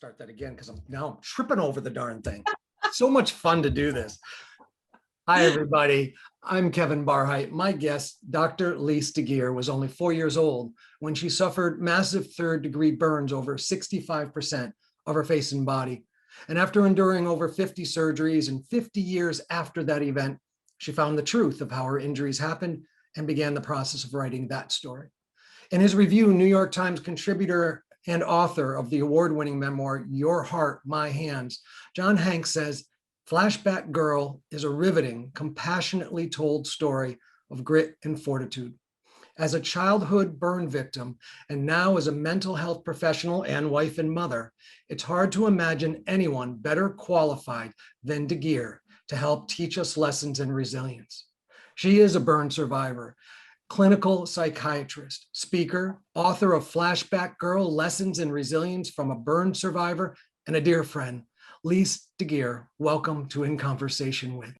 Start that again because I'm tripping over the darn thing. So much fun to do this. Hi, everybody. I'm Kevin Barheit. My guest, Dr. Lise Deguire, was only 4 years old when she suffered massive third-degree burns over 65% of her face and body. And after enduring over 50 surgeries and 50 years after that event, she found the truth of how her injuries happened and began the process of writing that story. In his review, New York Times contributor and author of the award-winning memoir, Your Heart, My Hands, John Hanks says, Flashback Girl is a riveting, compassionately told story of grit and fortitude. As a childhood burn victim, and now as a mental health professional and wife and mother, it's hard to imagine anyone better qualified than Deguire to help teach us lessons in resilience. She is a burn survivor, clinical psychiatrist, speaker, author of Flashback Girl, Lessons in Resilience from a Burn Survivor, and a dear friend. Lise Deguire, welcome to In Conversation With.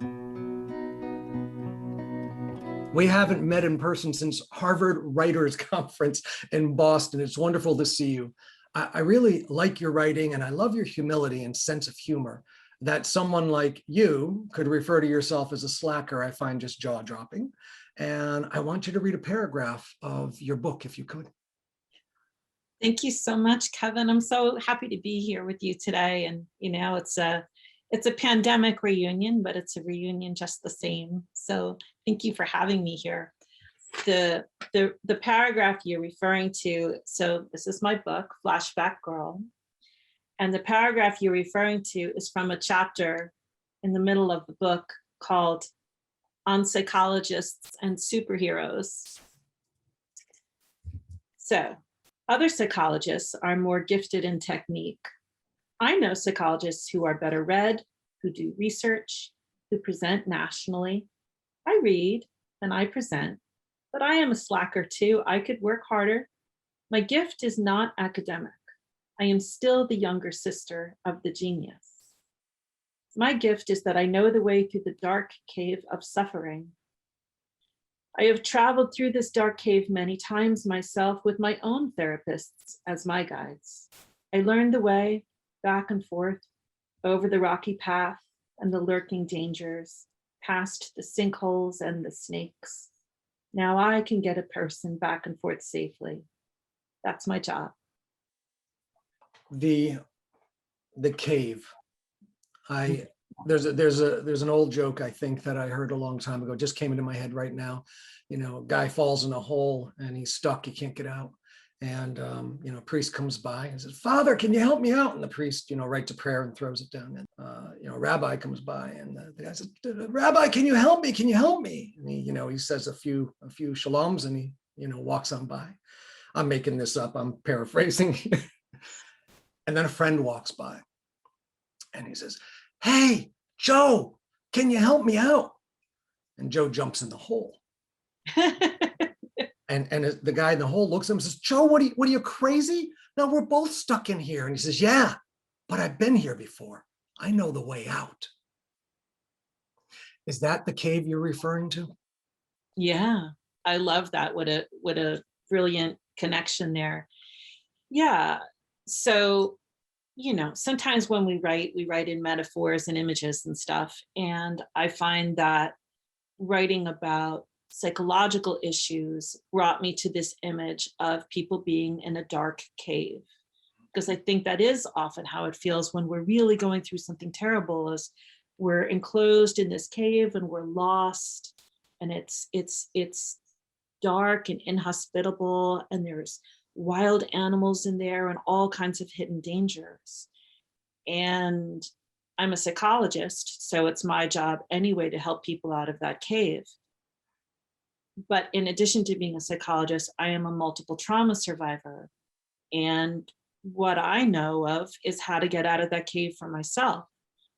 We haven't met in person since Harvard Writers Conference in Boston. It's wonderful to see you. I really like your writing, and I love your humility and sense of humor. That someone like you could refer to yourself as a slacker, I find just jaw-dropping. And I want you to read a paragraph of your book, if you could. Thank you so much, Kevin. I'm so happy to be here with you today. And it's a pandemic reunion, but it's a reunion just the same. So thank you for having me here. The paragraph you're referring to, so this is my book, Flashback Girl. And the paragraph you're referring to is from a chapter in the middle of the book called On Psychologists and Superheroes. So, other psychologists are more gifted in technique. I know psychologists who are better read, who do research, who present nationally. I read and I present, but I am a slacker too. I could work harder. My gift is not academic. I am still the younger sister of the genius. My gift is that I know the way through the dark cave of suffering. I have traveled through this dark cave many times myself with my own therapists as my guides. I learned the way back and forth over the rocky path and the lurking dangers, past the sinkholes and the snakes. Now I can get a person back and forth safely. That's my job. The cave. There's an old joke, I think, that I heard a long time ago, just came into my head right now. A guy falls in a hole and he's stuck, he can't get out. And a priest comes by and says, Father, can you help me out? And the priest, writes a prayer and throws it down. And a rabbi comes by and the guy says, Rabbi, can you help me? Can you help me? And he says a few shaloms and he, walks on by. I'm making this up, I'm paraphrasing. And then a friend walks by and he says, Hey, Joe, can you help me out? And Joe jumps in the hole. and the guy in the hole looks at him and says, Joe, what are you crazy? No, we're both stuck in here. And he says, yeah, but I've been here before. I know the way out. Is that the cave you're referring to? Yeah, I love that. What a brilliant connection there. Yeah. So, sometimes when we write in metaphors and images and stuff. And I find that writing about psychological issues brought me to this image of people being in a dark cave. Because I think that is often how it feels when we're really going through something terrible, is we're enclosed in this cave and we're lost. And it's dark and inhospitable, and there's wild animals in there and all kinds of hidden dangers. And I'm a psychologist, so it's my job anyway to help people out of that cave. But in addition to being a psychologist, I am a multiple trauma survivor. And what I know of is how to get out of that cave for myself.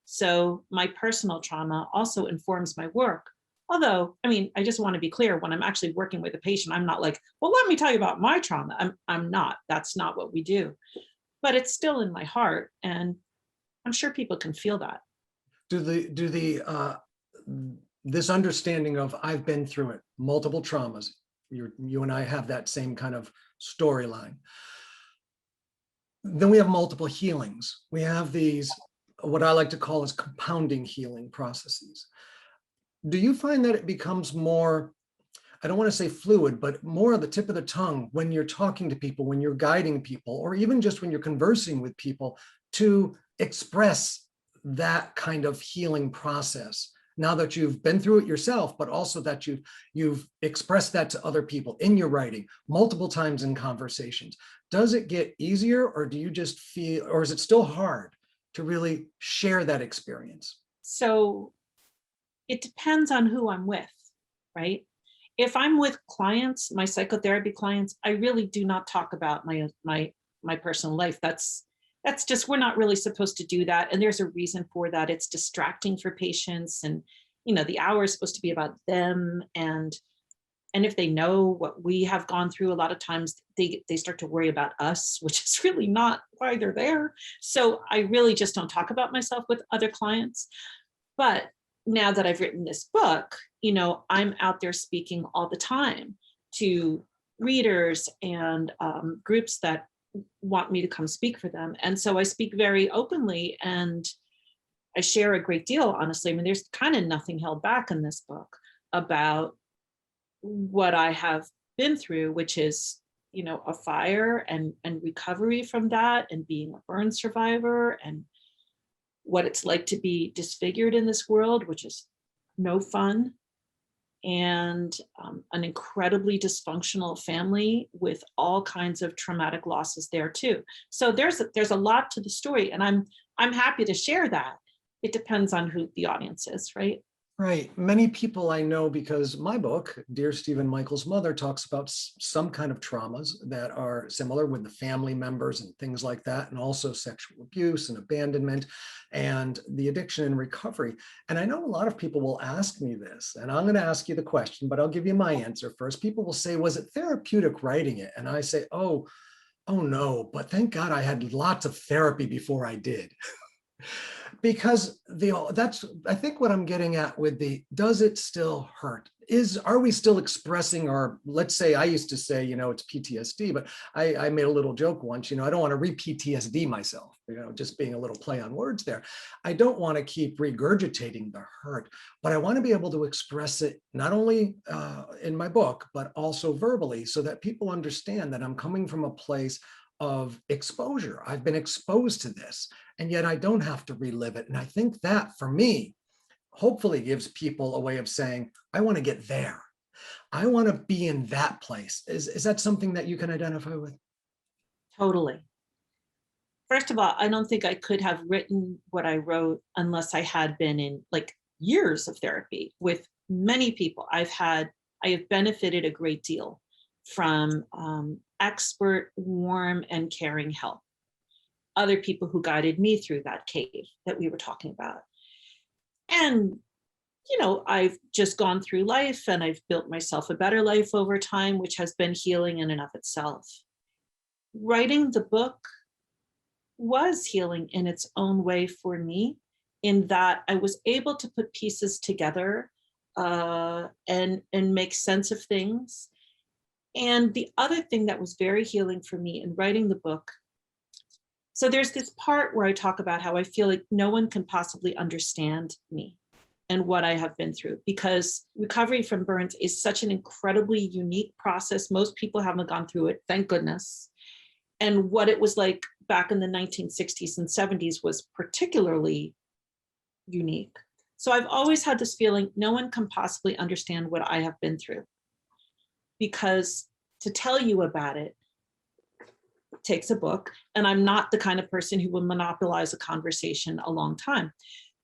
So my personal trauma also informs my work. Although, I just want to be clear, when I'm actually working with a patient, I'm not like, well, let me tell you about my trauma. I'm not. That's not what we do. But it's still in my heart, and I'm sure people can feel that. This understanding of I've been through it, multiple traumas, you and I have that same kind of storyline. then we have multiple healings. We have these, what I like to call as compounding healing processes. Do you find that it becomes more, I don't want to say fluid, but more on the tip of the tongue when you're talking to people, when you're guiding people, or even just when you're conversing with people, to express that kind of healing process? Now that you've been through it yourself, but also that you've expressed that to other people in your writing multiple times in conversations. Does it get easier, or do you just feel, or is it still hard to really share that experience? So it depends on who I'm with, right? If I'm with clients, my psychotherapy clients, I really do not talk about my personal life. That's just, we're not really supposed to do that. And there's a reason for that. It's distracting for patients. And, the hour is supposed to be about them. And if they know what we have gone through, a lot of times they start to worry about us, which is really not why they're there. So I really just don't talk about myself with other clients. But now that I've written this book, I'm out there speaking all the time to readers and groups that want me to come speak for them. And so I speak very openly, and I share a great deal, honestly. I mean, there's kind of nothing held back in this book about what I have been through, which is, a fire and recovery from that, and being a burn survivor, and what it's like to be disfigured in this world, which is no fun, and an incredibly dysfunctional family with all kinds of traumatic losses there too. So there's a lot to the story, and I'm happy to share that. It depends on who the audience is, right? Right. Many people I know, because my book, Dear Stephen Michael's Mother, talks about some kind of traumas that are similar with the family members and things like that, and also sexual abuse and abandonment and the addiction and recovery. And I know a lot of people will ask me this, and I'm going to ask you the question, but I'll give you my answer first. People will say, was it therapeutic writing it? And I say, oh no, but thank God I had lots of therapy before I did. Because that's, I think, what I'm getting at with does it still hurt? Are we still expressing our, let's say, I used to say, it's PTSD, but I made a little joke once, I don't want to re-PTSD myself, just being a little play on words there. I don't want to keep regurgitating the hurt, but I want to be able to express it not only in my book, but also verbally, so that people understand that I'm coming from a place of exposure. I've been exposed to this, and yet I don't have to relive it. And I think that, for me, hopefully gives people a way of saying, I want to get there. I want to be in that place. Is that something that you can identify with? Totally. First of all, I don't think I could have written what I wrote unless I had been in years of therapy with many people. I have benefited a great deal from expert, warm, and caring help. Other people who guided me through that cave that we were talking about. And, I've just gone through life, and I've built myself a better life over time, which has been healing in and of itself. Writing the book was healing in its own way for me, in that I was able to put pieces together and make sense of things. And the other thing that was very healing for me in writing the book, so there's this part where I talk about how I feel like no one can possibly understand me and what I have been through, because recovery from burns is such an incredibly unique process. Most people haven't gone through it, thank goodness. And what it was like back in the 1960s and 70s was particularly unique. So I've always had this feeling no one can possibly understand what I have been through, because to tell you about it takes a book, and I'm not the kind of person who will monopolize a conversation a long time.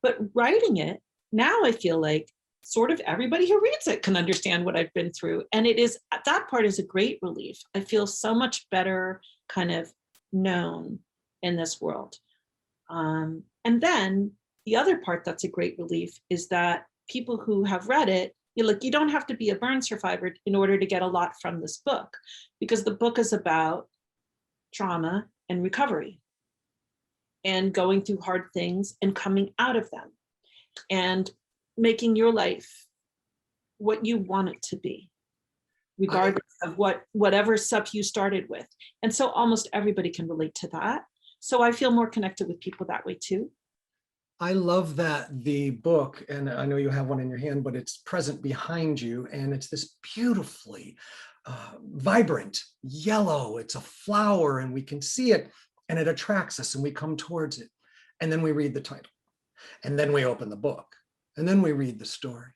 But writing it, now I feel like sort of everybody who reads it can understand what I've been through. And that part is a great relief. I feel so much better kind of known in this world. And then the other part that's a great relief is that people who have read it, you don't have to be a burn survivor in order to get a lot from this book, because the book is about trauma and recovery and going through hard things and coming out of them and making your life what you want it to be, regardless of whatever stuff you started with. And so almost everybody can relate to that. So I feel more connected with people that way too. I love that the book, and I know you have one in your hand, but it's present behind you, and it's this beautifully vibrant yellow. It's a flower, and we can see it, and it attracts us, and we come towards it. And then we read the title, and then we open the book, and then we read the story.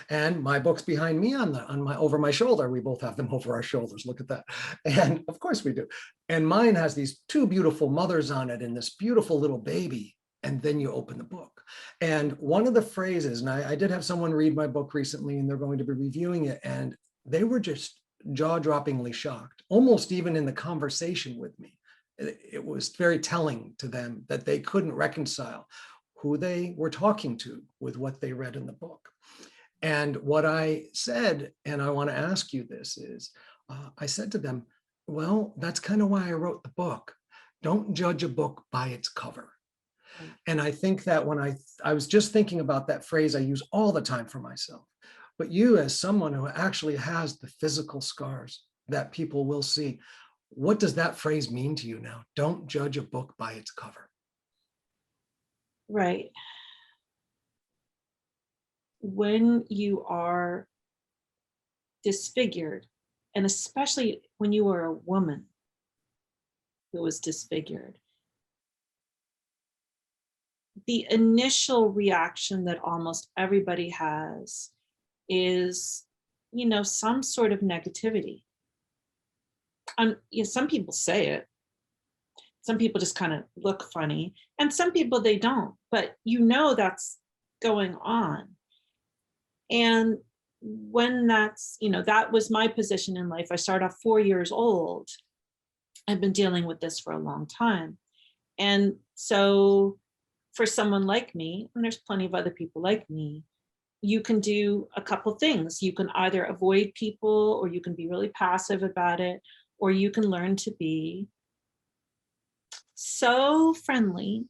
And my book's behind me over my shoulder. We both have them over our shoulders. Look at that. And of course we do. And mine has these two beautiful mothers on it and this beautiful little baby. And then you open the book. And one of the phrases, and I did have someone read my book recently, and they're going to be reviewing it, and they were just jaw-droppingly shocked, almost even in the conversation with me. It was very telling to them that they couldn't reconcile who they were talking to with what they read in the book. And what I said, and I want to ask you this, is I said to them, well, that's kind of why I wrote the book. Don't judge a book by its cover. And I think that when I was just thinking about that phrase I use all the time for myself, but you as someone who actually has the physical scars that people will see, what does that phrase mean to you now? Don't judge a book by its cover. Right. When you are disfigured, and especially when you are a woman who was disfigured, the initial reaction that almost everybody has is, some sort of negativity. Some people say it. Some people just kind of look funny, and some people they don't, but that's going on. And when that was my position in life. I started off 4 years old. I've been dealing with this for a long time. And so for someone like me, and there's plenty of other people like me, you can do a couple things. You can either avoid people, or you can be really passive about it, or you can learn to be so friendly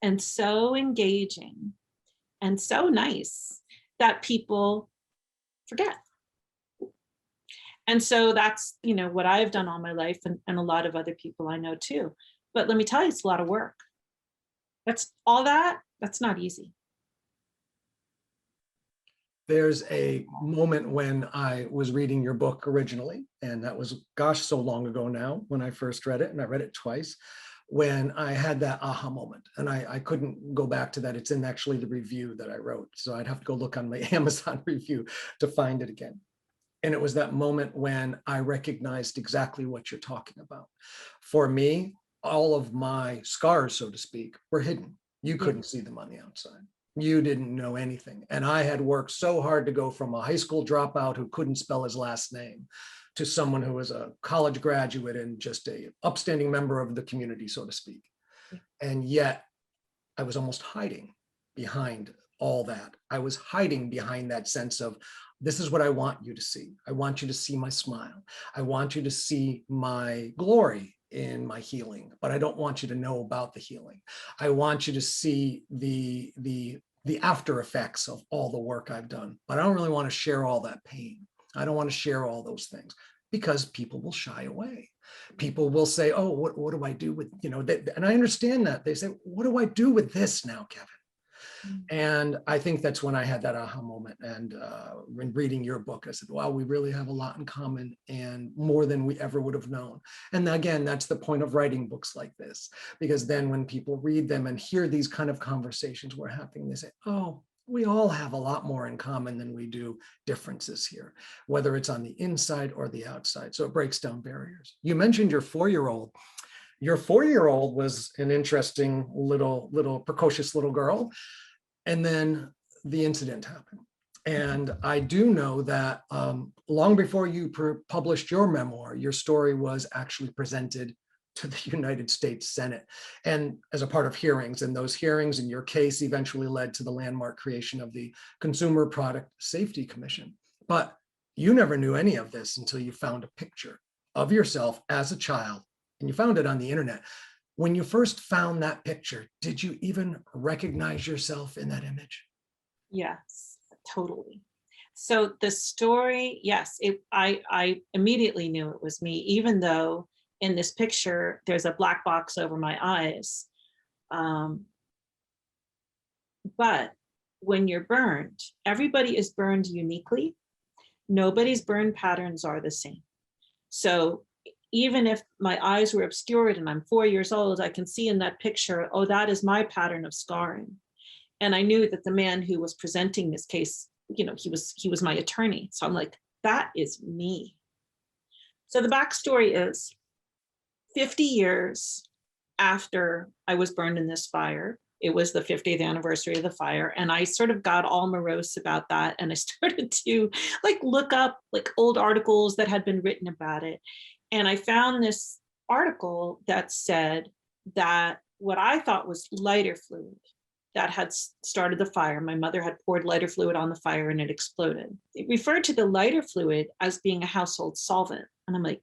and so engaging and so nice that people forget. And so that's, what I've done all my life, and a lot of other people I know too. But let me tell you, it's a lot of work. That's not easy. There's a moment when I was reading your book originally, and that was, gosh, so long ago now when I first read it, and I read it twice, when I had that aha moment. And I couldn't go back to that. It's in actually the review that I wrote. So I'd have to go look on my Amazon review to find it again. And it was that moment when I recognized exactly what you're talking about. For me, all of my scars, so to speak, were hidden. You couldn't see them on the outside. You didn't know anything. And I had worked so hard to go from a high school dropout who couldn't spell his last name to someone who was a college graduate and just a upstanding member of the community, so to speak. And yet I was almost hiding behind all that. I was hiding behind that sense of, this is what I want you to see. I want you to see my smile. I want you to see my glory in my healing, but I don't want you to know about the healing. I want you to see the after effects of all the work I've done, but I don't really want to share all that pain. I don't want to share all those things because people will shy away. People will say, oh, what do I do with, and I understand that. They say, what do I do with this now, Kevin? And I think that's when I had that aha moment. And when reading your book, I said, wow, we really have a lot in common, and more than we ever would have known. And again, that's the point of writing books like this, because then when people read them and hear these kind of conversations we're having, they say, oh, we all have a lot more in common than we do differences here, whether it's on the inside or the outside. So it breaks down barriers. You mentioned your 4-year-old. Your 4-year-old was an interesting little precocious little girl. And then the incident happened. And I do know that long before you published your memoir, your story was actually presented to the United States Senate and as a part of hearings. And those hearings in your case eventually led to the landmark creation of the Consumer Product Safety Commission. But you never knew any of this until you found a picture of yourself as a child, and you found it on the internet. When you first found that picture, did you even recognize yourself in that image? Yes, totally. So the story, yes, I immediately knew it was me, even though in this picture, there's a black box over my eyes. But when you're burned, everybody is burned uniquely. Nobody's burn patterns are the same. So even if my eyes were obscured and I'm 4 years old, I can see in that picture, oh, that is my pattern of scarring. And I knew that the man who was presenting this case, he was my attorney. So I'm like, that is me. So the backstory is 50 years after I was burned in this fire, it was the 50th anniversary of the fire. And I sort of got all morose about that. And I started to look up old articles that had been written about it. And I found this article that said that what I thought was lighter fluid that had started the fire. My mother had poured lighter fluid on the fire and it exploded. It referred to the lighter fluid as being a household solvent. And I'm like,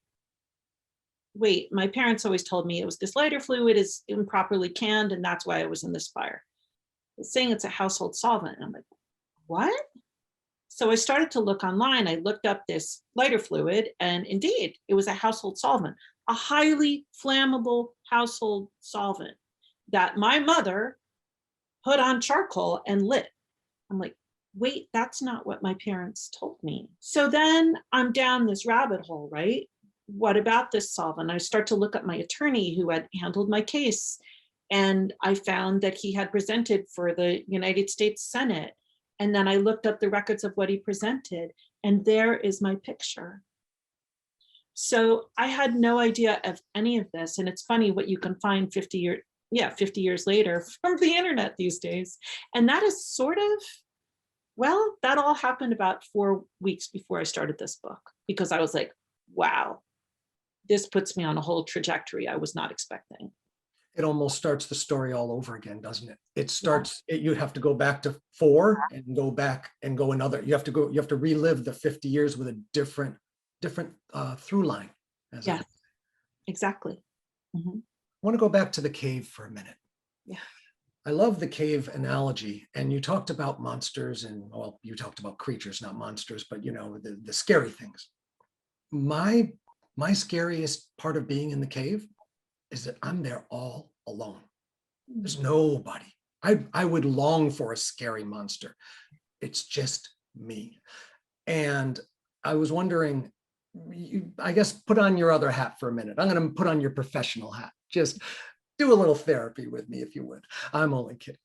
wait, my parents always told me it was this lighter fluid is improperly canned and that's why I was in this fire. It's saying it's a household solvent. And I'm like, what? So I started to look online. I looked up this lighter fluid and indeed it was a household solvent, a highly flammable household solvent that my mother put on charcoal and lit. I'm like, wait, that's not what my parents told me. So then I'm down this rabbit hole, right? What about this solvent? I start to look up my attorney who had handled my case. And I found that he had presented for the United States Senate. And then I looked up the records of what he presented, and there is my picture. So I had no idea of any of this. And it's funny what you can find 50 years later from the internet these days. And that is sort of, well, that all happened about 4 weeks before I started this book, because I was like, wow, this puts me on a whole trajectory I was not expecting. It almost starts the story all over again, doesn't it? It starts, you have to go back to 4 and go back and go another. You have to relive the 50 years with a different through line. Yes, exactly. Mm-hmm. I want to go back to the cave for a minute. Yeah. I love the cave analogy. And you talked about monsters and, well, you talked about creatures, not monsters, but the scary things. My scariest part of being in the cave is that I'm there all alone. There's nobody. I would long for a scary monster. It's just me. And I was wondering, I guess, put on your other hat for a minute. I'm going to put on your professional hat. Just do a little therapy with me, if you would. I'm only kidding.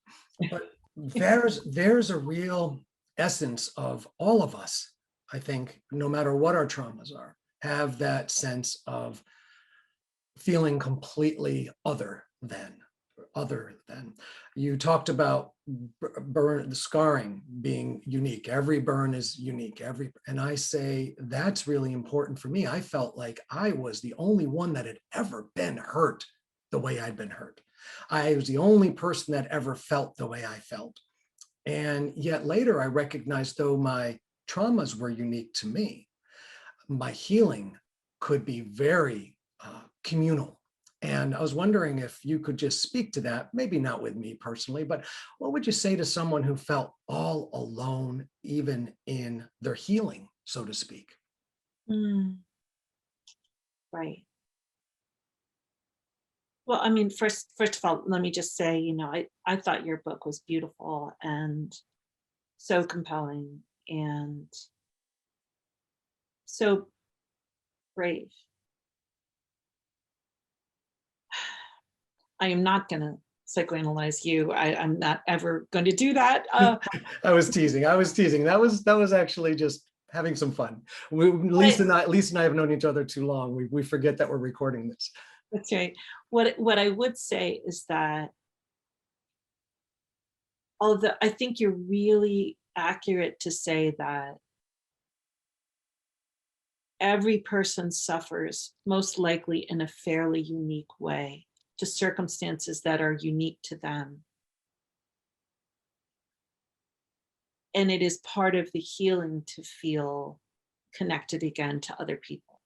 But there's a real essence of all of us, I think, no matter what our traumas are, have that sense of feeling completely other than. You talked about the scarring being unique. Every burn is unique. And I say that's really important for me. I felt like I was the only one that had ever been hurt the way I'd been hurt. I was the only person that ever felt the way I felt. And yet later I recognized, though my traumas were unique to me, my healing could be very communal. And I was wondering if you could just speak to that, maybe not with me personally, but what would you say to someone who felt all alone, even in their healing, so to speak? Right. Well, I mean, first of all, let me just say, I thought your book was beautiful and so compelling and so brave. I am not going to psychoanalyze you. I'm not ever going to do that. I was teasing. That was actually just having some fun. Lise and I have known each other too long. We forget that we're recording this. That's right. What I would say is that, although I think you're really accurate to say that every person suffers most likely in a fairly unique way, to circumstances that are unique to them. And it is part of the healing to feel connected again to other people.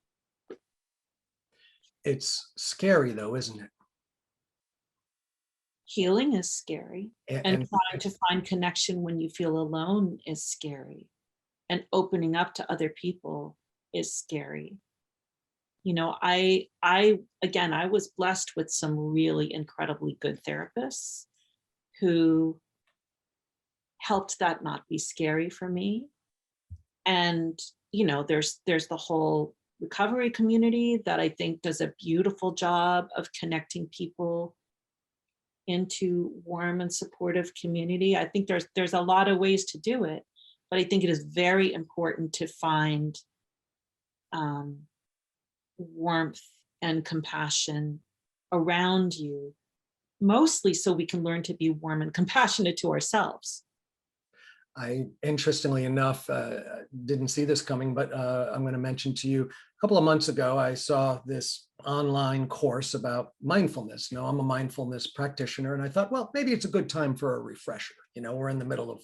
It's scary though, isn't it? Healing is scary. And trying to find connection when you feel alone is scary. And opening up to other people is scary. Again, I was blessed with some really incredibly good therapists who helped that not be scary for me. And, there's the whole recovery community that I think does a beautiful job of connecting people into warm and supportive community. I think there's a lot of ways to do it, but I think it is very important to find warmth and compassion around you, mostly so we can learn to be warm and compassionate to ourselves. I, interestingly enough, didn't see this coming, but I'm going to mention to you, a couple of months ago, I saw this online course about mindfulness. Now, I'm a mindfulness practitioner, and I thought, well, maybe it's a good time for a refresher. We're in the middle of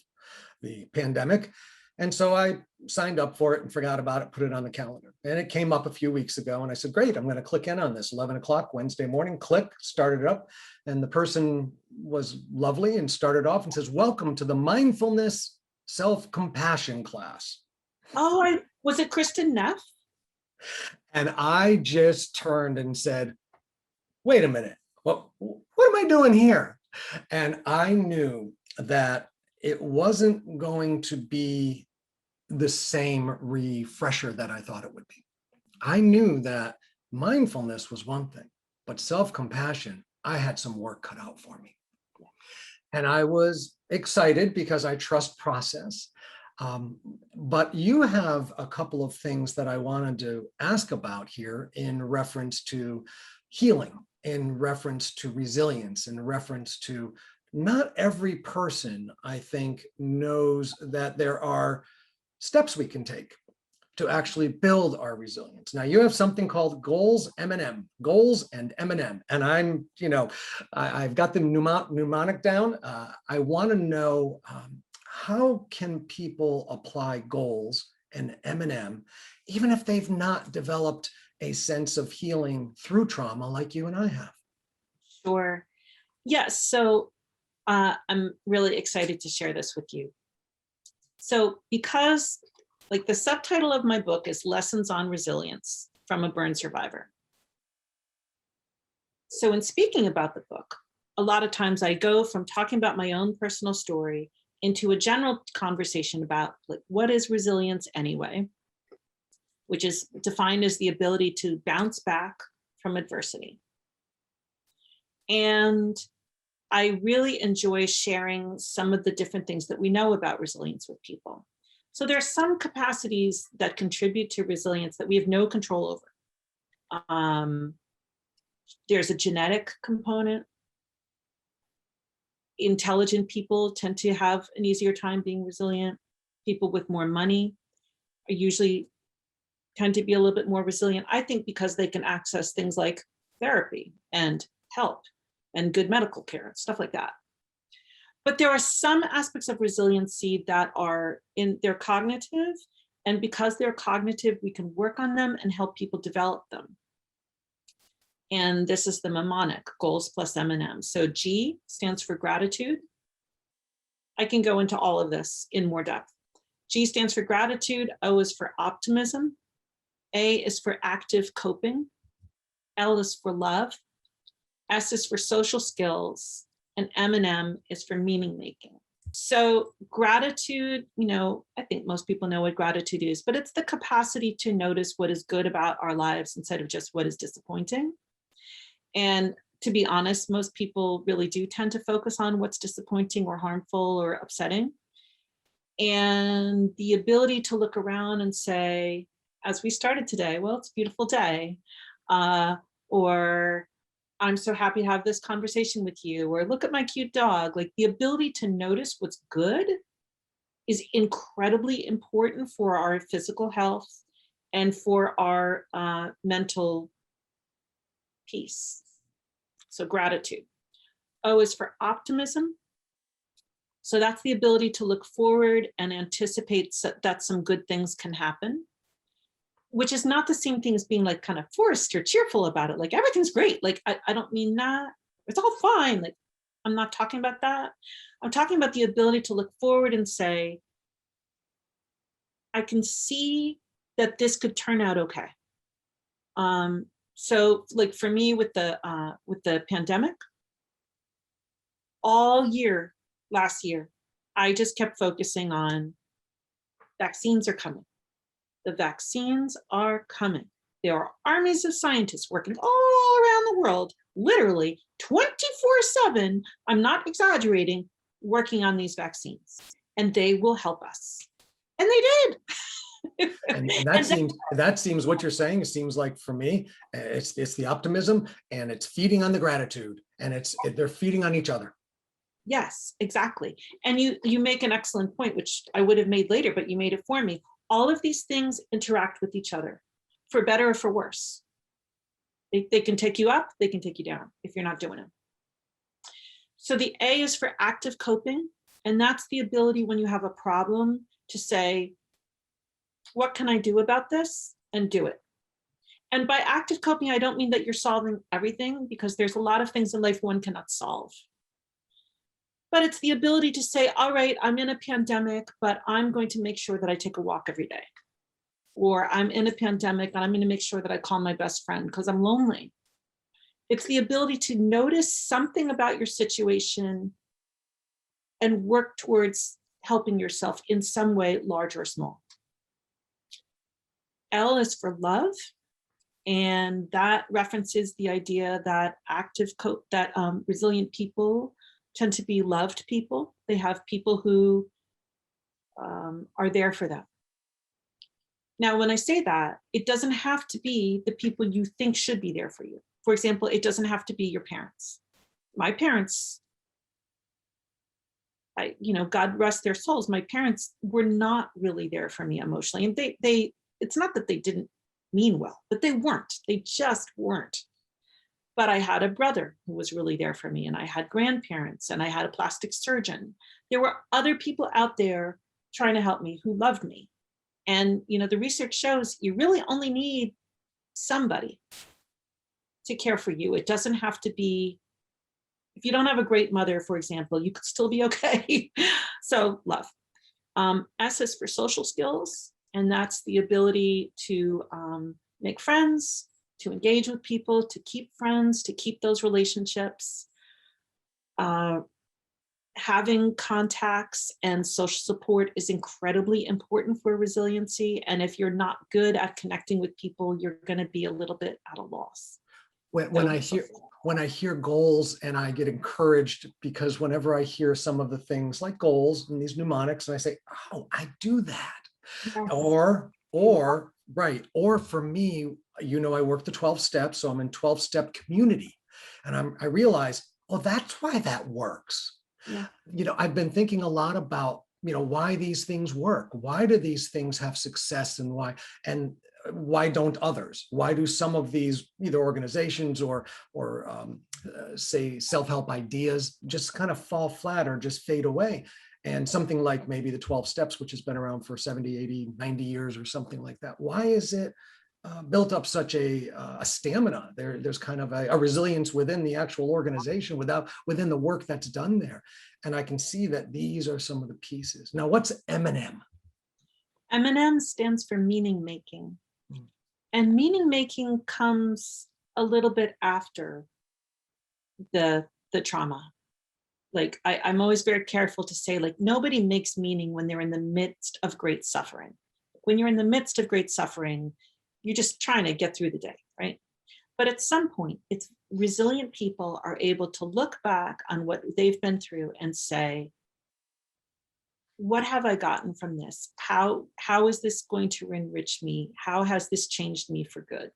the pandemic. And so I signed up for it and forgot about it, put it on the calendar. And it came up a few weeks ago, and I said, great, I'm going to click in on this. 11 o'clock Wednesday morning, click, started it up. And the person was lovely and started off and says, welcome to the mindfulness self-compassion class. Oh, was it Kristen Neff? And I just turned and said, wait a minute, what am I doing here? And I knew that it wasn't going to be the same refresher that I thought it would be. I knew that mindfulness was one thing, but self-compassion, I had some work cut out for me. And I was excited because I trust process. But you have a couple of things that I wanted to ask about here in reference to healing, in reference to resilience, in reference to not every person, I think, knows that there are steps we can take to actually build our resilience. Now, you have something called goals M&M, goals and M&M. And I'm, I've got the mnemonic down. I want to know how can people apply goals and M&M, even if they've not developed a sense of healing through trauma like you and I have? Sure. Yes. So I'm really excited to share this with you. So because the subtitle of my book is Lessons on Resilience from a Burn Survivor. So in speaking about the book, a lot of times I go from talking about my own personal story into a general conversation about what is resilience anyway, which is defined as the ability to bounce back from adversity. And I really enjoy sharing some of the different things that we know about resilience with people. So there are some capacities that contribute to resilience that we have no control over. There's a genetic component. Intelligent people tend to have an easier time being resilient. People with more money are usually tend to be a little bit more resilient, I think, because they can access things like therapy and help and good medical care, stuff like that. But there are some aspects of resiliency that they're cognitive, and because they're cognitive, we can work on them and help people develop them. And this is the mnemonic, goals plus M&M. So G stands for gratitude. I can go into all of this in more depth. G stands for gratitude, O is for optimism, A is for active coping, L is for love, S is for social skills, and M&M is for meaning making. So gratitude, I think most people know what gratitude is, but it's the capacity to notice what is good about our lives instead of just what is disappointing. And to be honest, most people really do tend to focus on what's disappointing or harmful or upsetting. And the ability to look around and say, as we started today, well, it's a beautiful day, or I'm so happy to have this conversation with you, or look at my cute dog. The ability to notice what's good is incredibly important for our physical health and for our mental peace. So gratitude. O is for optimism. So that's the ability to look forward and anticipate that some good things can happen, which is not the same thing as being kind of forced or cheerful about it. Everything's great. I don't mean that. It's all fine. I'm not talking about that. I'm talking about the ability to look forward and say, I can see that this could turn out okay. So like for me with the pandemic, all year, last year, I just kept focusing on vaccines are coming. The vaccines are coming. There are armies of scientists working all around the world, literally 24/7. I'm not exaggerating, working on these vaccines, and they will help us. And they did. And that seems what you're saying. It seems like for me, it's the optimism, and it's feeding on the gratitude, and they're feeding on each other. Yes, exactly. And you make an excellent point, which I would have made later, but you made it for me. All of these things interact with each other, for better or for worse. They can take you up, they can take you down if you're not doing them. So the A is for active coping, and that's the ability when you have a problem to say, what can I do about this? And do it. And by active coping, I don't mean that you're solving everything, because there's a lot of things in life one cannot solve. But it's the ability to say, all right, I'm in a pandemic, but I'm going to make sure that I take a walk every day. Or I'm in a pandemic and I'm going to make sure that I call my best friend because I'm lonely. It's the ability to notice something about your situation and work towards helping yourself in some way, large or small. L is for love. And that references the idea that resilient people tend to be loved people. They have people who are there for them. Now, when I say that, it doesn't have to be the people you think should be there for you. For example, it doesn't have to be your parents. My parents, God rest their souls, my parents were not really there for me emotionally. And it's not that they didn't mean well, but they weren't. They just weren't. But I had a brother who was really there for me, and I had grandparents, and I had a plastic surgeon. There were other people out there trying to help me who loved me. And the research shows you really only need somebody to care for you. It doesn't have to be, if you don't have a great mother, for example, you could still be okay. So love. S is for social skills, and that's the ability to make friends, to engage with people, to keep friends, to keep those relationships. Having contacts and social support is incredibly important for resiliency. And if you're not good at connecting with people, you're going to be a little bit at a loss. When I hear goals, and I get encouraged, because whenever I hear some of the things like goals and these mnemonics, and I say, oh, I do that. Yes. Or for me, I work the 12 steps, so I'm in 12-step community, and I realize, oh, that's why that works. Yeah. I've been thinking a lot about, why these things work. Why do these things have success, and why don't others? Why do some of these either organizations or say self-help ideas just kind of fall flat or just fade away? And something like maybe the 12 steps, which has been around for 70, 80, 90 years or something like that. Why is it built up such a stamina? There's kind of a resilience within the actual organization within the work that's done there. And I can see that these are some of the pieces. Now, what's M&M? M&M stands for meaning making. And meaning making comes a little bit after the trauma. Like I'm always very careful to say, like, nobody makes meaning when they're in the midst of great suffering. When you're in the midst of great suffering, you're just trying to get through the day, right? But at some point, it's resilient people are able to look back on what they've been through and say, what have I gotten from this? How is this going to enrich me? How has this changed me for good?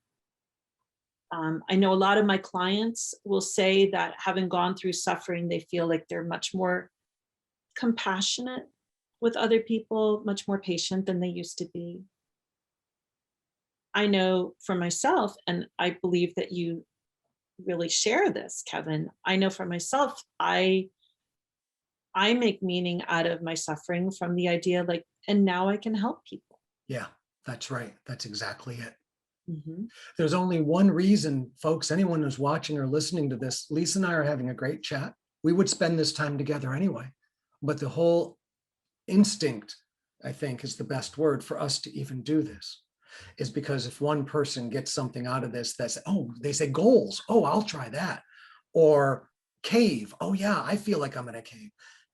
I know a lot of my clients will say that having gone through suffering, they feel like they're much more compassionate with other people, much more patient than they used to be. I know for myself, and I believe that you really share this, Kevin, I know for myself, I make meaning out of my suffering from the idea, like, and now I can help people. Yeah, that's right. That's exactly it. Mm-hmm. There's only one reason, folks, anyone who's watching or listening to this, Lise and I are having a great chat. We would spend this time together anyway, but the whole instinct, I think, is the best word for us to even do this. is because if one person gets something out of this, that's, oh, they say goals. Oh, I'll try that. Or cave. Oh yeah, I feel like I'm in a cave.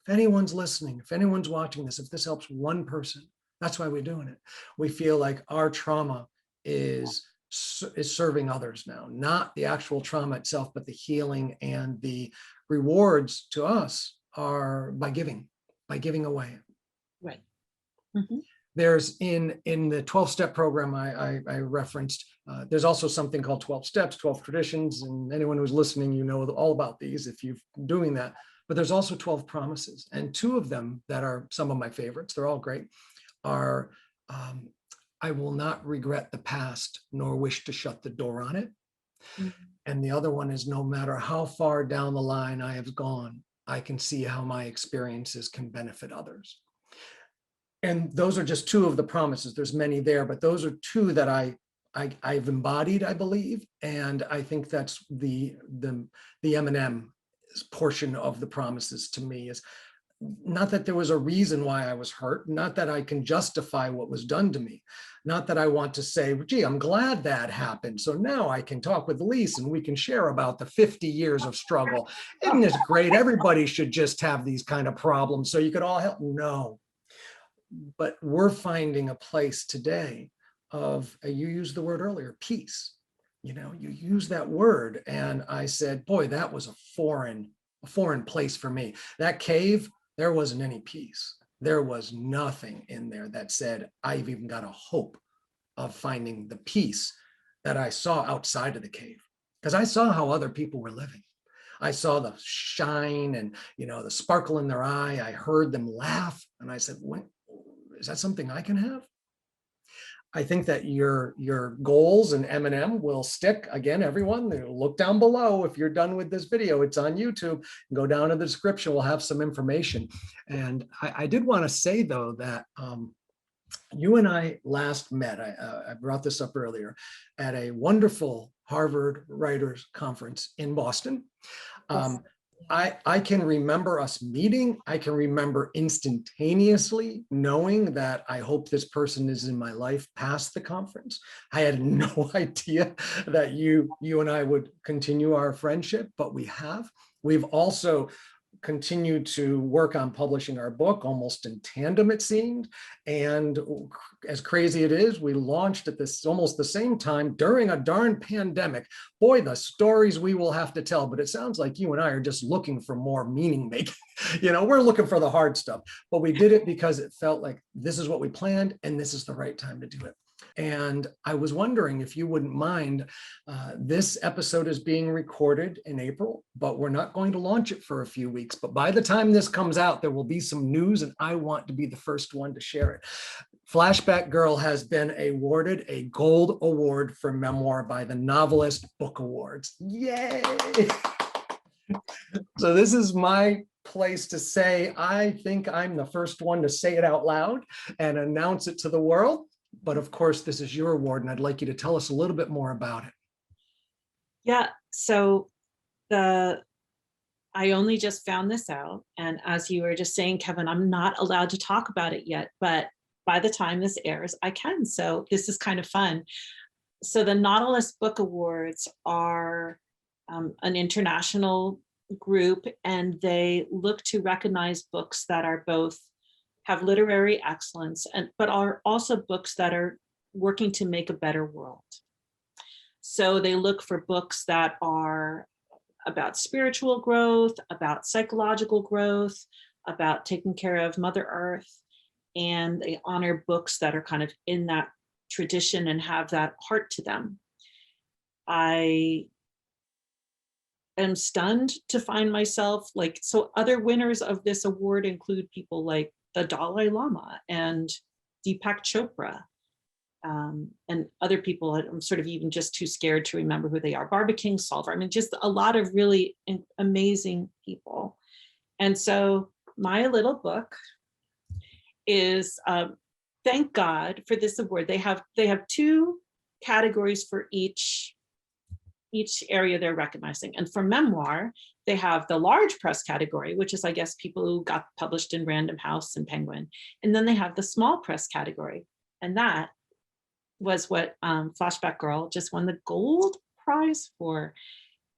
If anyone's listening, if anyone's watching this, if this helps one person, that's why we're doing it. We feel like our trauma is serving others now, not the actual trauma itself, but the healing and the rewards to us are by giving away. Right. Mm-hmm. There's in the 12-step program I referenced, there's also something called 12 steps, 12 traditions, and anyone who's listening, you know all about these if you've been doing that. But there's also 12 promises, and two of them that are some of my favorites, they're all great, are I will not regret the past nor wish to shut the door on it. Mm-hmm. And the other one is, no matter how far down the line I have gone, I can see how my experiences can benefit others. And those are just two of the promises. There's many there, but those are two that I've embodied, I believe. And I think that's the M&M portion of the promises to me, is not that there was a reason why I was hurt, not that I can justify what was done to me, not that I want to say, gee, I'm glad that happened, so now I can talk with Lise and we can share about the 50 years of struggle. Isn't this great? Everybody should just have these kind of problems so you could all help. No. But we're finding a place today of, you used the word earlier, peace. You know, you use that word, and I said, boy, that was a foreign place for me. That cave, there wasn't any peace. There was nothing in there that said, I've even got a hope of finding the peace that I saw outside of the cave. Because I saw how other people were living. I saw the shine and, you know, the sparkle in their eye. I heard them laugh. And I said, what, is that something I can have? I think that your goals and M&M will stick. Again, everyone, look down below. If you're done with this video, it's on YouTube. Go down to the description. We'll have some information. And I did want to say, though, that you and I last met, I brought this up earlier, at a wonderful Harvard Writers Conference in Boston. Yes. I can remember us meeting. I can remember instantaneously knowing that I hope this person is in my life past the conference. I had no idea that you and I would continue our friendship, but we have. We've also continued to work on publishing our book almost in tandem, it seemed. And as crazy it is, we launched at this almost the same time during a darn pandemic. Boy, the stories we will have to tell, but it sounds like you and I are just looking for more meaning making. You know, we're looking for the hard stuff, but we did it because it felt like this is what we planned and this is the right time to do it. And I was wondering if you wouldn't mind, this episode is being recorded in April, but we're not going to launch it for a few weeks. But by the time this comes out, there will be some news, and I want to be the first one to share it. Flashback Girl has been awarded a gold award for memoir by the Nautilus Book Awards. Yay! So this is my place to say, I think I'm the first one to say it out loud and announce it to the world. But of course, this is your award, and I'd like you to tell us a little bit more about it. Yeah, so I only just found this out. And as you were just saying, Kevin, I'm not allowed to talk about it yet, but by the time this airs, I can. So this is kind of fun. So the Nautilus Book Awards are an international group, and they look to recognize books that are both have literary excellence, but are also books that are working to make a better world. So they look for books that are about spiritual growth, about psychological growth, about taking care of Mother Earth, and they honor books that are kind of in that tradition and have that heart to them. I am stunned to find myself like, so other winners of this award include people like the Dalai Lama and Deepak Chopra, and other people. I'm sort of even just too scared to remember who they are. Kingsolver. I mean, just a lot of really amazing people. And so my little book is, thank God for this award. They have two categories for each area they're recognizing. And for memoir, they have the large press category, which is, I guess, people who got published in Random House and Penguin. And then they have the small press category. And that was what Flashback Girl just won the gold prize for.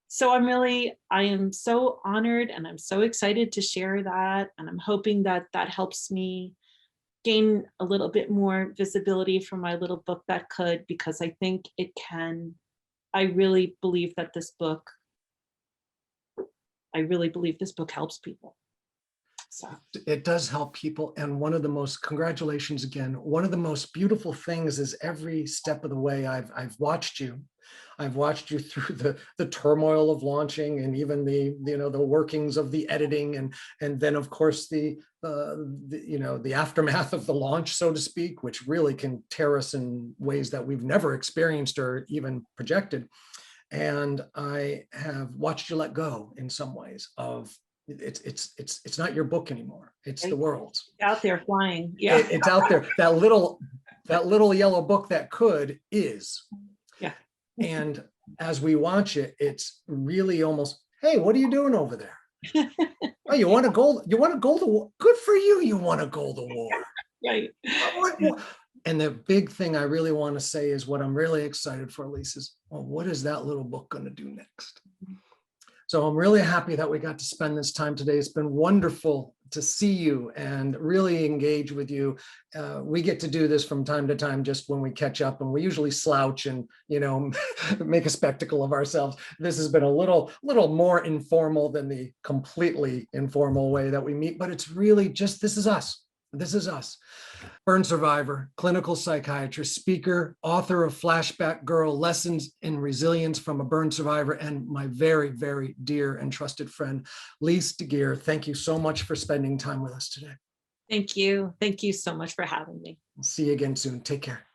So I am so honored and I'm so excited to share that. And I'm hoping that that helps me gain a little bit more visibility for my little book that could, because I think it can. I really believe that I really believe this book helps people. So it does help people. And one of the most, congratulations again, one of the most beautiful things is every step of the way I've watched you. I've watched you through the turmoil of launching, and even the workings of the editing, and then of course the aftermath of the launch, so to speak, which really can tear us in ways that we've never experienced or even projected. And I have watched you let go in some ways of it's not your book anymore. It's the world's. out there flying. Yeah. It's out there. That little yellow book that could is. Yeah. And as we watch it, it's really almost, hey, what are you doing over there? Oh, you want a gold award? Good for you. You want a gold award. Right. And the big thing I really want to say is what I'm really excited for, Lise, is, well, what is that little book going to do next? So I'm really happy that we got to spend this time today. It's been wonderful to see you and really engage with you. We get to do this from time to time, just when we catch up, and we usually slouch and, make a spectacle of ourselves. This has been a little more informal than the completely informal way that we meet, but it's really just, this is us. This is us. Burn survivor, clinical psychiatrist, speaker, author of Flashback Girl, Lessons in Resilience from a Burn Survivor, and my very, very dear and trusted friend, Lise Deguire. Thank you so much for spending time with us today. Thank you. Thank you so much for having me. We'll see you again soon. Take care.